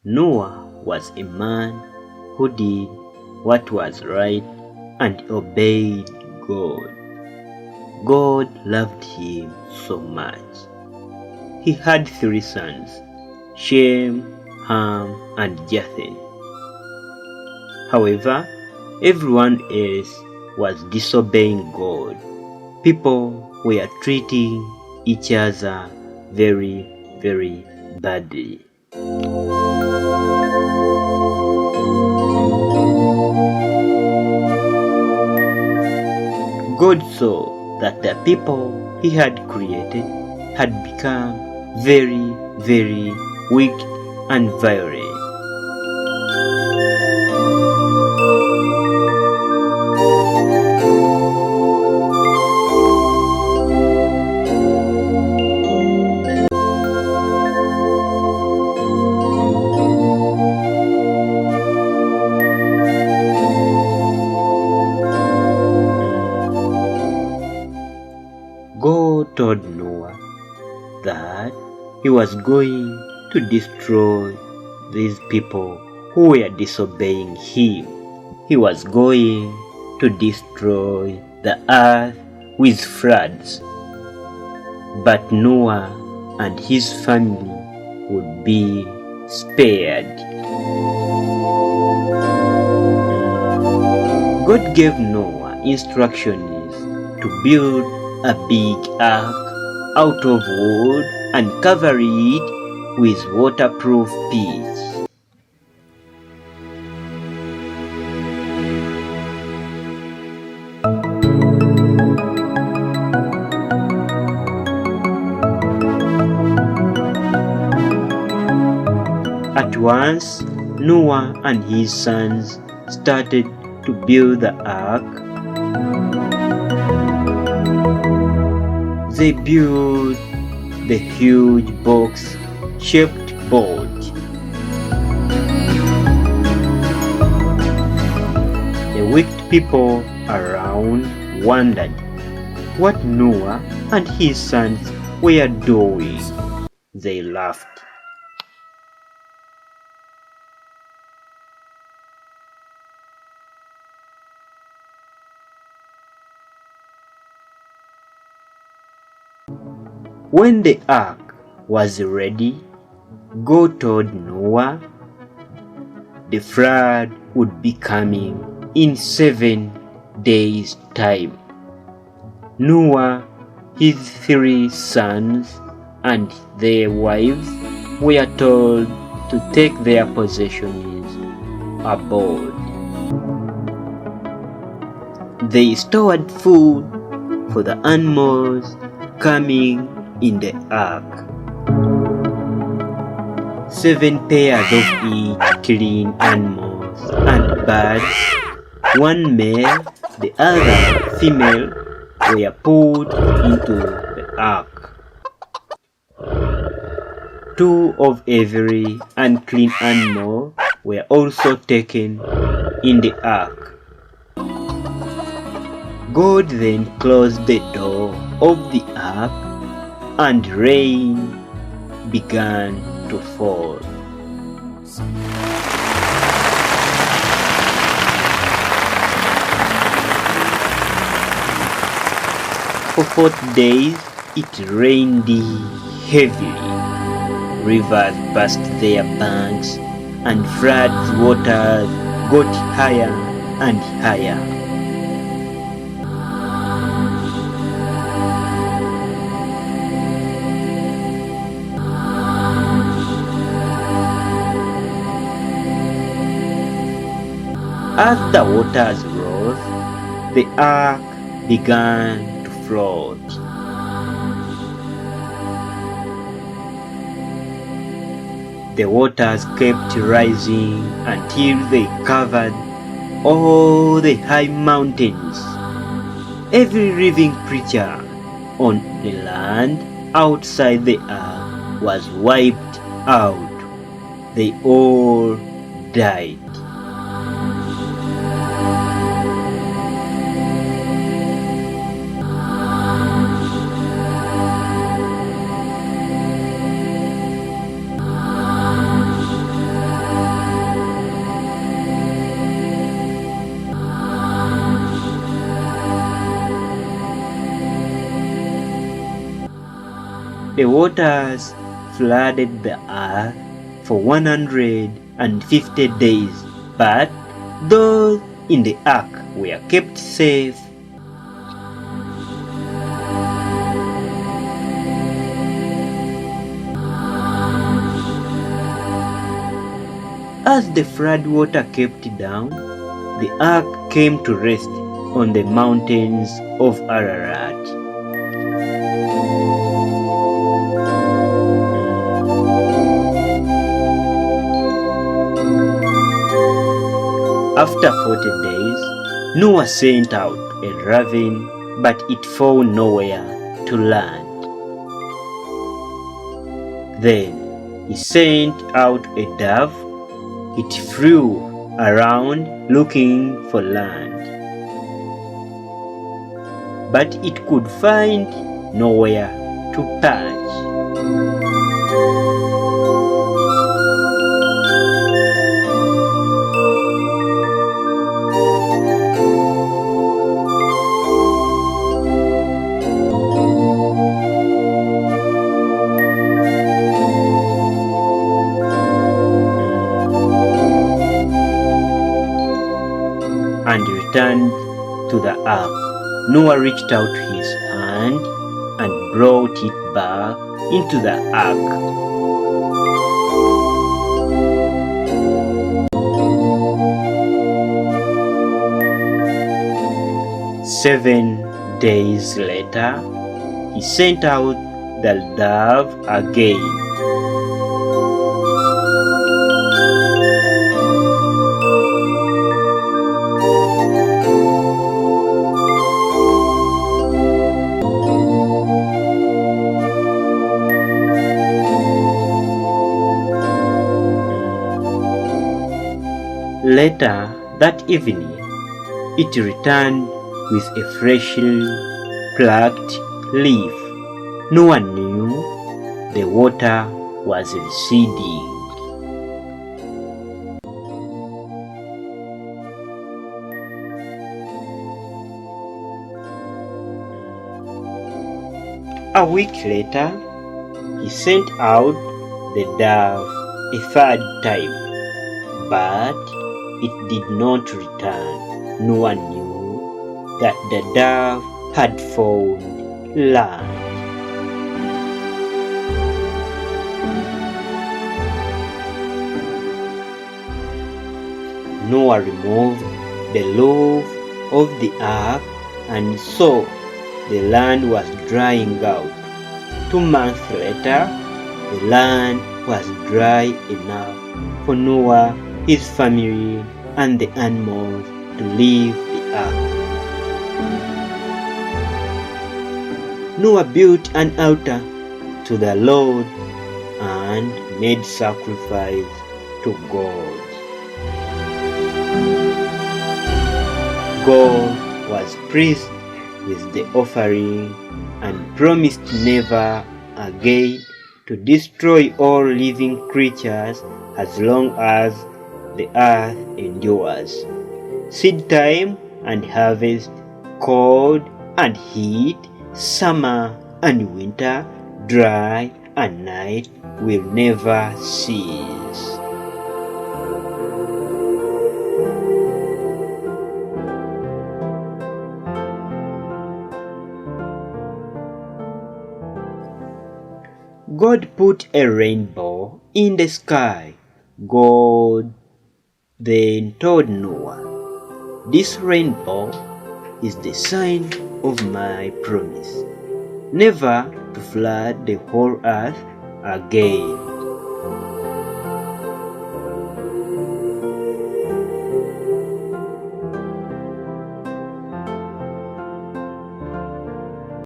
Noah was a man who did what was right and obeyed God. God loved him so much. He had 3 sons, Shem, Ham, and Japheth. However, everyone else was disobeying God. People were treating each other very, very badly. God saw that the people he had created had become very, very weak and violent. God told Noah that he was going to destroy these people who were disobeying him. He was going to destroy the earth with floods. But Noah and his family would be spared. God gave Noah instructions to build a big ark out of wood and cover it with waterproof pitch. At once, Noah and his sons started to build the ark. They built the huge box-shaped boat. The wicked people around wondered what Noah and his sons were doing. They laughed. When the ark was ready, God told Noah the flood would be coming in 7 days' time. Noah, his 3 sons, and their wives were told to take their possessions aboard. They stored food for the animals coming in the ark. 7 pairs of each clean animals and birds, 1 male, the other female, were put into the ark. 2 of every unclean animal were also taken in the ark. God then closed the door of the ark, and rain began to fall. For 40 days it rained heavily. Rivers burst their banks, and flood waters got higher and higher. As the waters rose, the ark began to float. The waters kept rising until they covered all the high mountains. Every living creature on the land outside the ark was wiped out. They all died. The waters flooded the earth for 150 days, but those in the ark were kept safe. As the flood water kept down, the ark came to rest on the mountains of Ararat. After 40 days, Noah sent out a raven, but it found nowhere to land. Then he sent out a dove. It flew around looking for land, but it could find nowhere to perch. And returned to the ark. Noah reached out his hand and brought it back into the ark. Seven days later, he sent out the dove again. Later that evening, it returned with a freshly plucked leaf. Noah knew the water was receding. A week later, he sent out the dove a third time, but it did not return. Noah knew that the dove had found land. Noah removed the roof of the ark and saw the land was drying out. 2 months later, the land was dry enough for Noah, his family, and the animals to leave the ark. Noah built an altar to the Lord and made sacrifice to God. God was pleased with the offering and promised never again to destroy all living creatures as long as the earth endures. Seed time and harvest, cold and heat, summer and winter, dry and night will never cease. God put a rainbow in the sky. God then told Noah, "This rainbow is the sign of my promise, never to flood the whole earth again."